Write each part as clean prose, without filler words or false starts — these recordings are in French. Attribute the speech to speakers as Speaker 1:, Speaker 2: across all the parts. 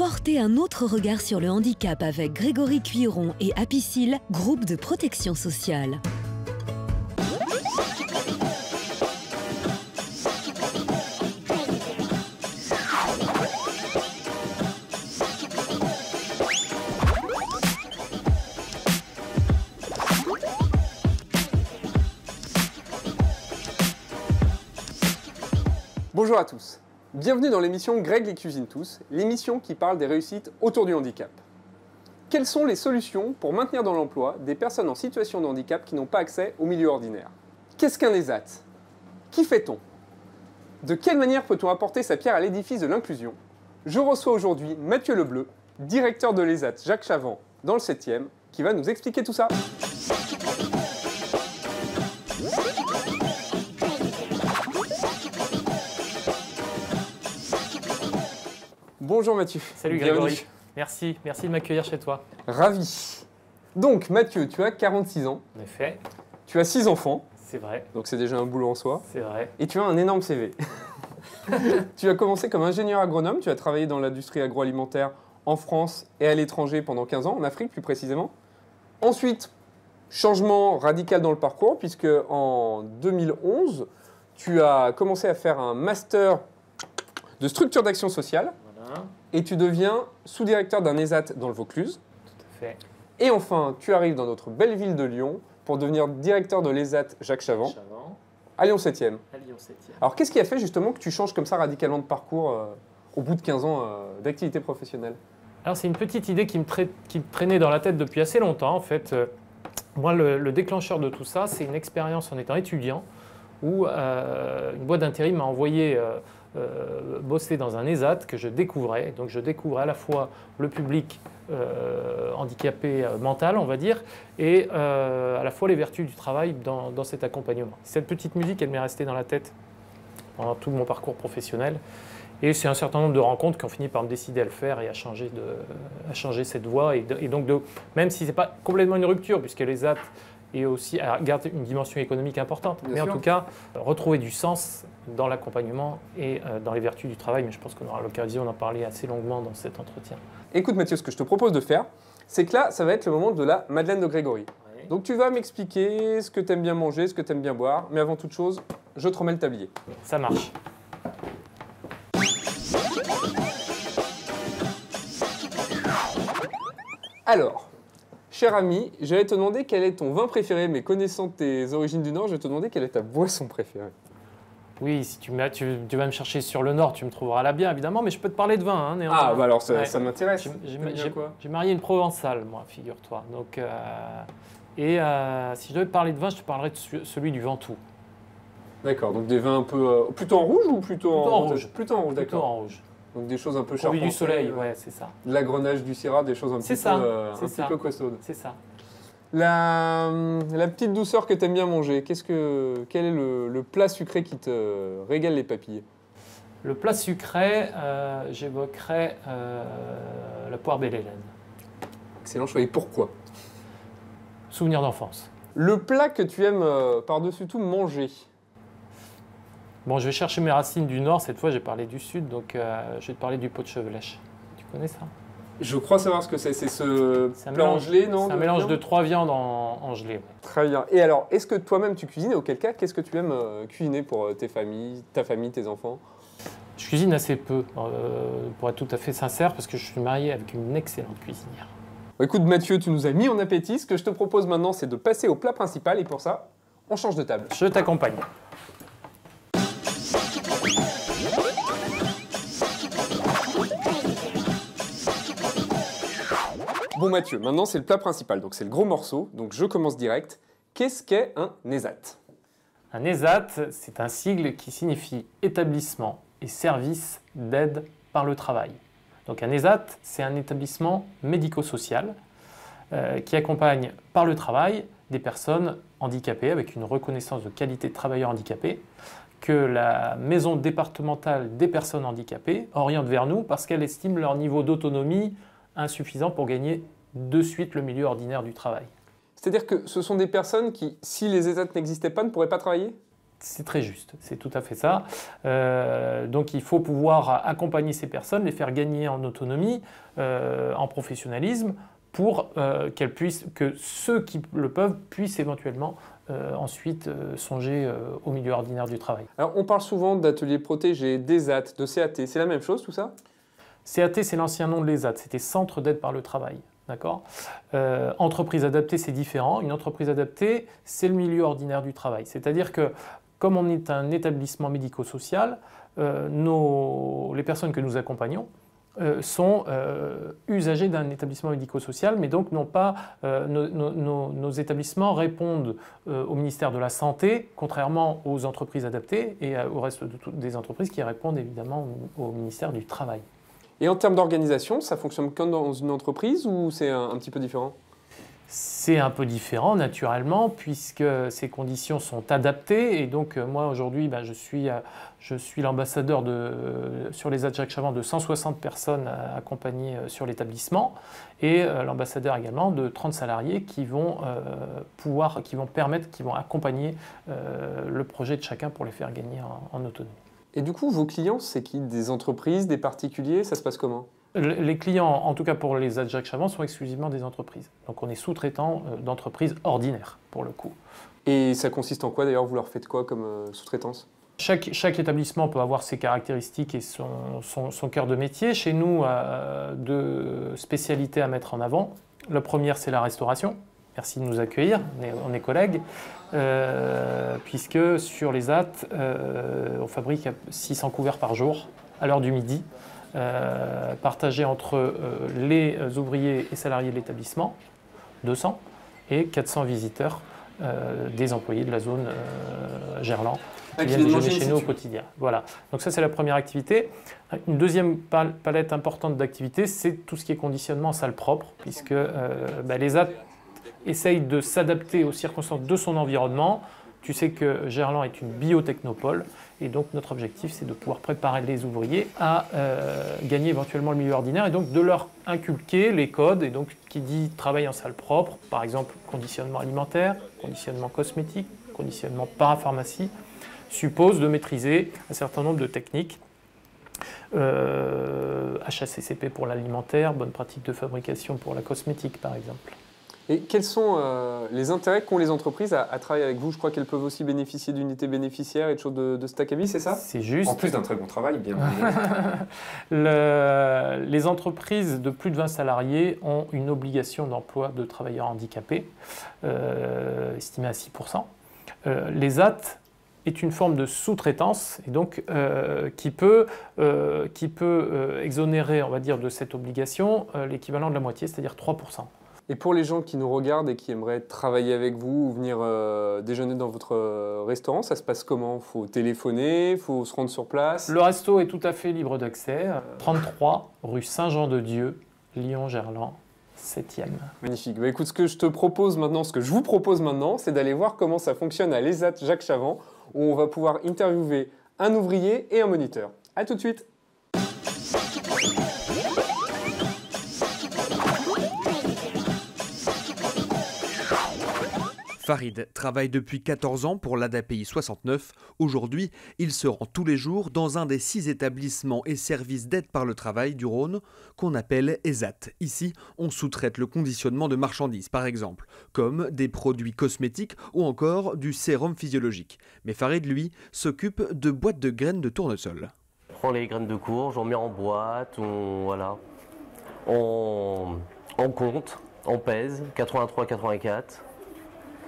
Speaker 1: Portez un autre regard sur le handicap avec Grégory Cuiron et Apicil, groupe de protection sociale.
Speaker 2: Bonjour à tous, bienvenue dans l'émission Greg les cuisine tous, l'émission qui parle des réussites autour du handicap. Quelles sont les solutions pour maintenir dans l'emploi des personnes en situation de handicap qui n'ont pas accès au milieu ordinaire? Qu'est-ce qu'un ESAT? Qui fait-on? De quelle manière peut-on apporter sa pierre à l'édifice de l'inclusion? Je reçois aujourd'hui Mathieu Lebleu, directeur de l'ESAT Jacques Chavant dans le 7e, qui va nous expliquer tout ça. Bonjour Mathieu.
Speaker 3: Salut Grégory. Merci de m'accueillir chez toi.
Speaker 2: Ravi. Donc Mathieu, tu as 46 ans.
Speaker 3: En effet.
Speaker 2: Tu as 6 enfants.
Speaker 3: C'est vrai.
Speaker 2: Donc c'est déjà un boulot en soi.
Speaker 3: C'est vrai.
Speaker 2: Et tu as un énorme CV. Tu as commencé comme ingénieur agronome, tu as travaillé dans l'industrie agroalimentaire en France et à l'étranger pendant 15 ans, en Afrique plus précisément. Ensuite, changement radical dans le parcours, puisque en 2011, tu as commencé à faire un master de structure d'action sociale. Et tu deviens sous-directeur d'un ESAT dans le Vaucluse.
Speaker 3: Tout à fait.
Speaker 2: Et enfin, tu arrives dans notre belle ville de Lyon pour devenir directeur de l'ESAT Jacques Chavant, à Lyon 7e. Alors, qu'est-ce qui a fait justement que tu changes comme ça radicalement de parcours au bout de 15 ans d'activité professionnelle?
Speaker 3: Alors, c'est une petite idée qui me traînait dans la tête depuis assez longtemps. En fait, moi, le déclencheur de tout ça, c'est une expérience en étant étudiant où une boîte d'intérim m'a envoyé bosser dans un ESAT que je découvrais. Donc je découvrais à la fois le public handicapé mental, on va dire, et à la fois les vertus du travail dans cet accompagnement. Cette petite musique, elle m'est restée dans la tête pendant tout mon parcours professionnel. Et c'est un certain nombre de rencontres qui ont fini par me décider à le faire et à changer cette voie. Et donc, même si ce n'est pas complètement une rupture, puisque l'ESAT et aussi garde une dimension économique importante. Mais en tout cas, retrouver du sens dans l'accompagnement et dans les vertus du travail. Mais je pense qu'on aura l'occasion d'en parler assez longuement dans cet entretien.
Speaker 2: Écoute Mathieu, ce que je te propose de faire, c'est que là, ça va être le moment de la Madeleine de Grégory. Oui. Donc tu vas m'expliquer ce que tu aimes bien manger, ce que tu aimes bien boire. Mais avant toute chose, je te remets le tablier.
Speaker 3: Ça marche.
Speaker 2: Alors, cher ami, j'allais te demander quel est ton vin préféré, mais connaissant tes origines du Nord, je vais te demander quelle est ta boisson préférée.
Speaker 3: Oui, si tu vas me chercher sur le Nord, tu me trouveras là bien, évidemment, mais je peux te parler de vin. Hein,
Speaker 2: ah, bah alors ça m'intéresse.
Speaker 3: J'ai marié une Provençale, moi, figure-toi. Donc, si je devais te parler de vin, je te parlerais de celui du Ventoux.
Speaker 2: D'accord, donc des vins un peu... plutôt en rouge ou plutôt en
Speaker 3: rouge? Plutôt en rouge, d'accord. Plutôt en rouge.
Speaker 2: Donc des choses un peu
Speaker 3: charpentées. Du soleil, ouais, c'est ça.
Speaker 2: De la Grenache, du Syrah, des choses un petit peu costaudes.
Speaker 3: C'est ça.
Speaker 2: La petite douceur que tu aimes bien manger, quel est le plat sucré qui te régale les papilles?
Speaker 3: Le plat sucré, j'évoquerais la poire belle Hélène.
Speaker 2: Excellent choix. Et pourquoi?
Speaker 3: Souvenir d'enfance.
Speaker 2: Le plat que tu aimes par-dessus tout manger?
Speaker 3: Bon, je vais chercher mes racines du Nord. Cette fois, j'ai parlé du Sud, donc je vais te parler du pot de chevelèche. Tu connais ça?
Speaker 2: Je crois savoir ce que c'est. C'est ce plat en gelée, non?
Speaker 3: C'est un mélange de 3 viandes en gelée.
Speaker 2: Très bien. Et alors, est-ce que toi-même tu cuisines? Et auquel cas, qu'est-ce que tu aimes cuisiner pour ta famille, tes enfants?
Speaker 3: Je cuisine assez peu, pour être tout à fait sincère, parce que je suis marié avec une excellente cuisinière.
Speaker 2: Bon, écoute Mathieu, tu nous as mis en appétit. Ce que je te propose maintenant, c'est de passer au plat principal. Et pour ça, on change de table.
Speaker 3: Je t'accompagne.
Speaker 2: Bon Mathieu, maintenant c'est le plat principal, donc c'est le gros morceau, donc je commence direct. Qu'est-ce qu'est un ESAT?
Speaker 3: Un ESAT, c'est un sigle qui signifie établissement et service d'aide par le travail. Donc un ESAT, c'est un établissement médico-social qui accompagne par le travail des personnes handicapées avec une reconnaissance de qualité de travailleur handicapé que la maison départementale des personnes handicapées oriente vers nous parce qu'elle estime leur niveau d'autonomie insuffisant pour gagner de suite le milieu ordinaire du travail.
Speaker 2: C'est-à-dire que ce sont des personnes qui, si les ESAT n'existaient pas, ne pourraient pas travailler?
Speaker 3: C'est très juste, c'est tout à fait ça. Donc il faut pouvoir accompagner ces personnes, les faire gagner en autonomie, en professionnalisme, pour que ceux qui le peuvent puissent éventuellement ensuite songer au milieu ordinaire du travail.
Speaker 2: Alors on parle souvent d'ateliers protégés, d'ESAT, de CAT, c'est la même chose tout ça?
Speaker 3: CAT, c'est l'ancien nom de l'ESAT, c'était Centre d'aide par le travail. D'accord. Entreprise adaptée, c'est différent. Une entreprise adaptée, c'est le milieu ordinaire du travail. C'est-à-dire que, comme on est un établissement médico-social, les personnes que nous accompagnons sont usagers d'un établissement médico-social, mais donc nos établissements répondent au ministère de la Santé, contrairement aux entreprises adaptées et au reste des entreprises qui répondent évidemment au ministère du Travail.
Speaker 2: Et en termes d'organisation, ça fonctionne comme dans une entreprise ou c'est un petit peu différent?
Speaker 3: C'est un peu différent naturellement puisque ces conditions sont adaptées et donc moi aujourd'hui je suis l'ambassadeur sur les Jacques Chavant de 160 personnes accompagnées sur l'établissement et l'ambassadeur également de 30 salariés qui vont accompagner le projet de chacun pour les faire gagner en autonomie.
Speaker 2: Et du coup, vos clients, c'est qui? Des entreprises, des particuliers? Ça se passe comment?
Speaker 3: Les clients, en tout cas pour les Jacques Chavant, sont exclusivement des entreprises. Donc on est sous-traitant d'entreprises ordinaires, pour le coup.
Speaker 2: Et ça consiste en quoi d'ailleurs? Vous leur faites quoi comme sous-traitance?
Speaker 3: Chaque établissement peut avoir ses caractéristiques et son cœur de métier. Chez nous, deux spécialités à mettre en avant. La première, c'est la restauration. Merci de nous accueillir, on est collègues. Puisque sur les AT, on fabrique 600 couverts par jour à l'heure du midi, partagés entre les ouvriers et salariés de l'établissement, 200, et 400 visiteurs des employés de la zone Gerland qui viennent déjeuner chez nous au quotidien. Voilà. Donc ça, c'est la première activité. Une deuxième palette importante d'activités, c'est tout ce qui est conditionnement en salle propre, puisque les AT essaye de s'adapter aux circonstances de son environnement. Tu sais que Gerland est une biotechnopole et donc notre objectif c'est de pouvoir préparer les ouvriers à gagner éventuellement le milieu ordinaire et donc de leur inculquer les codes. Et donc qui dit travail en salle propre, par exemple conditionnement alimentaire, conditionnement cosmétique, conditionnement parapharmacie, suppose de maîtriser un certain nombre de techniques. HACCP pour l'alimentaire, bonne pratique de fabrication pour la cosmétique par exemple.
Speaker 2: Et quels sont les intérêts qu'ont les entreprises à travailler avec vous? Je crois qu'elles peuvent aussi bénéficier d'unités bénéficiaires et de choses de cet acabit, c'est ça?
Speaker 3: C'est juste.
Speaker 2: En plus d'un très bon travail, bien
Speaker 3: Les entreprises de plus de 20 salariés ont une obligation d'emploi de travailleurs handicapés, estimée à 6%. Les AT est une forme de sous-traitance et donc qui peut exonérer, on va dire, de cette obligation l'équivalent de la moitié, c'est-à-dire 3%.
Speaker 2: Et pour les gens qui nous regardent et qui aimeraient travailler avec vous ou venir déjeuner dans votre restaurant, ça se passe comment? Il faut téléphoner, il faut se rendre sur place?
Speaker 3: Le resto est tout à fait libre d'accès. 33 rue Saint-Jean-de-Dieu, Lyon-Gerland, 7e.
Speaker 2: Magnifique. Bah, écoute, ce que je vous propose maintenant, c'est d'aller voir comment ça fonctionne à l'ESAT Jacques Chavant, où on va pouvoir interviewer un ouvrier et un moniteur. A tout de suite.
Speaker 4: Farid travaille depuis 14 ans pour l'ADAPI 69. Aujourd'hui, il se rend tous les jours dans un des 6 établissements et services d'aide par le travail du Rhône qu'on appelle ESAT. Ici, on sous-traite le conditionnement de marchandises, par exemple, comme des produits cosmétiques ou encore du sérum physiologique. Mais Farid, lui, s'occupe de boîtes de graines de tournesol.
Speaker 5: On prend les graines de courge, on met en boîte, on compte, on pèse, 83-84.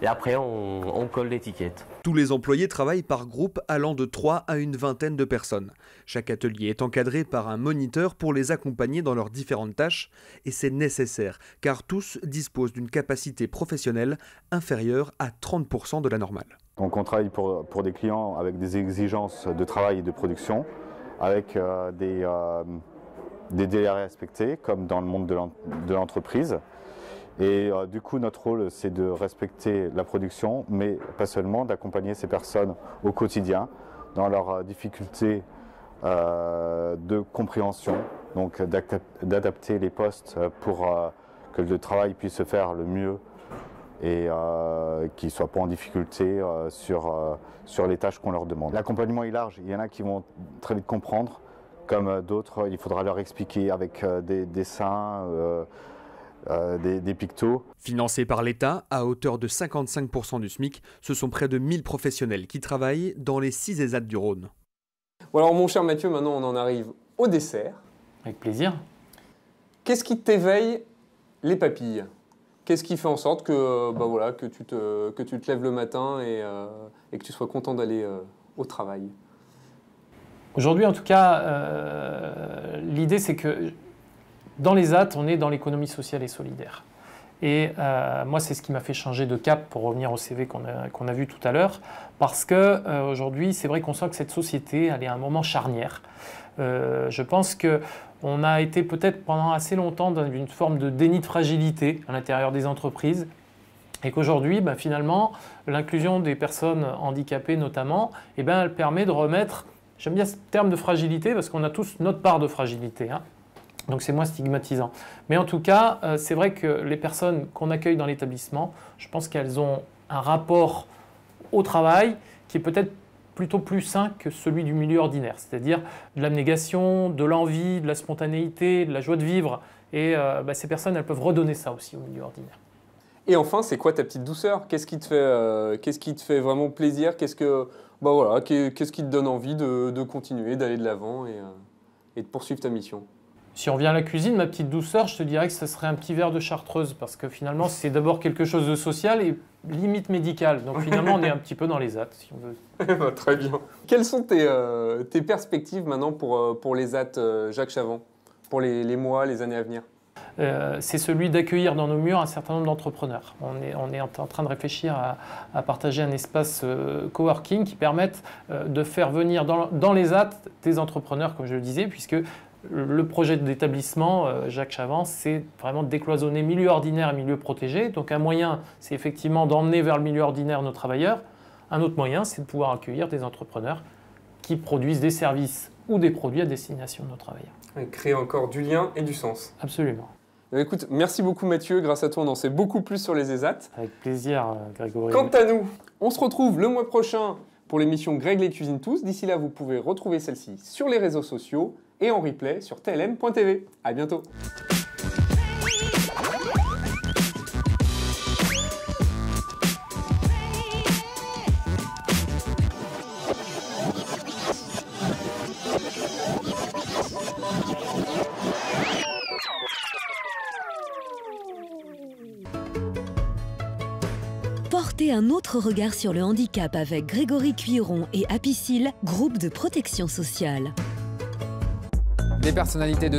Speaker 5: Et après, on colle l'étiquette.
Speaker 4: Tous les employés travaillent par groupe allant de 3 à une vingtaine de personnes. Chaque atelier est encadré par un moniteur pour les accompagner dans leurs différentes tâches. Et c'est nécessaire, car tous disposent d'une capacité professionnelle inférieure à 30% de la normale.
Speaker 6: Donc on travaille pour des clients avec des exigences de travail et de production, avec des délais à respecter, comme dans le monde de l'entreprise. Et du coup, notre rôle, c'est de respecter la production, mais pas seulement, d'accompagner ces personnes au quotidien dans leurs difficultés de compréhension, donc d'adapter les postes pour que le travail puisse se faire le mieux et qu'ils ne soient pas en difficulté sur les tâches qu'on leur demande. L'accompagnement est large, il y en a qui vont très vite comprendre, comme d'autres, il faudra leur expliquer avec des dessins, des pictos.
Speaker 4: Financé par l'État, à hauteur de 55% du SMIC, ce sont près de 1000 professionnels qui travaillent dans les 6 ESAT du Rhône.
Speaker 2: Bon alors mon cher Mathieu, maintenant on en arrive au dessert.
Speaker 3: Avec plaisir.
Speaker 2: Qu'est-ce qui t'éveille les papilles? Qu'est-ce qui fait en sorte que, voilà, que tu te lèves le matin et que tu sois content d'aller au travail?
Speaker 3: Aujourd'hui, en tout cas, l'idée, c'est que dans les ESAT, on est dans l'économie sociale et solidaire. Et moi, c'est ce qui m'a fait changer de cap, pour revenir au CV qu'on a vu tout à l'heure, parce qu'aujourd'hui, c'est vrai qu'on sent que cette société, elle est à un moment charnière. Je pense qu'on a été peut-être pendant assez longtemps dans une forme de déni de fragilité à l'intérieur des entreprises, et qu'aujourd'hui, finalement, l'inclusion des personnes handicapées notamment, elle permet de remettre, j'aime bien ce terme de fragilité, parce qu'on a tous notre part de fragilité, hein. Donc c'est moins stigmatisant. Mais en tout cas, c'est vrai que les personnes qu'on accueille dans l'établissement, je pense qu'elles ont un rapport au travail qui est peut-être plutôt plus sain que celui du milieu ordinaire, c'est-à-dire de l'abnégation, de l'envie, de la spontanéité, de la joie de vivre. Et ces personnes, elles peuvent redonner ça aussi au milieu ordinaire.
Speaker 2: Et enfin, c'est quoi ta petite douceur? Qu'est-ce qui te fait vraiment plaisir? Qu'est-ce qui te donne envie de continuer, d'aller de l'avant et de poursuivre ta mission?
Speaker 3: Si on revient à la cuisine, ma petite douceur, je te dirais que ce serait un petit verre de chartreuse, parce que finalement, c'est d'abord quelque chose de social et limite médical. Donc finalement, on est un petit peu dans les ESAT, si on veut.
Speaker 2: Très bien. Quelles sont tes perspectives maintenant pour les ESAT Jacques Chavant, pour les mois, les années à venir?
Speaker 3: C'est celui d'accueillir dans nos murs un certain nombre d'entrepreneurs. On est en train de réfléchir à partager un espace coworking qui permette de faire venir dans les ESAT des entrepreneurs, comme je le disais, puisque le projet d'établissement Jacques Chavant, c'est vraiment de décloisonner milieu ordinaire et milieu protégé. Donc un moyen, c'est effectivement d'emmener vers le milieu ordinaire nos travailleurs. Un autre moyen, c'est de pouvoir accueillir des entrepreneurs qui produisent des services ou des produits à destination de nos travailleurs.
Speaker 2: Et créer encore du lien et du sens.
Speaker 3: Absolument.
Speaker 2: Écoute, merci beaucoup Mathieu, grâce à toi on en sait beaucoup plus sur les ESAT.
Speaker 3: Avec plaisir Grégory.
Speaker 2: Quant à nous, on se retrouve le mois prochain pour l'émission Greg les cuisine tous. D'ici là, vous pouvez retrouver celle-ci sur les réseaux sociaux et en replay sur tlm.tv. À bientôt.
Speaker 1: Portez un autre regard sur le handicap avec Grégory Cuiron et Apicil, groupe de protection sociale.
Speaker 7: Des personnalités de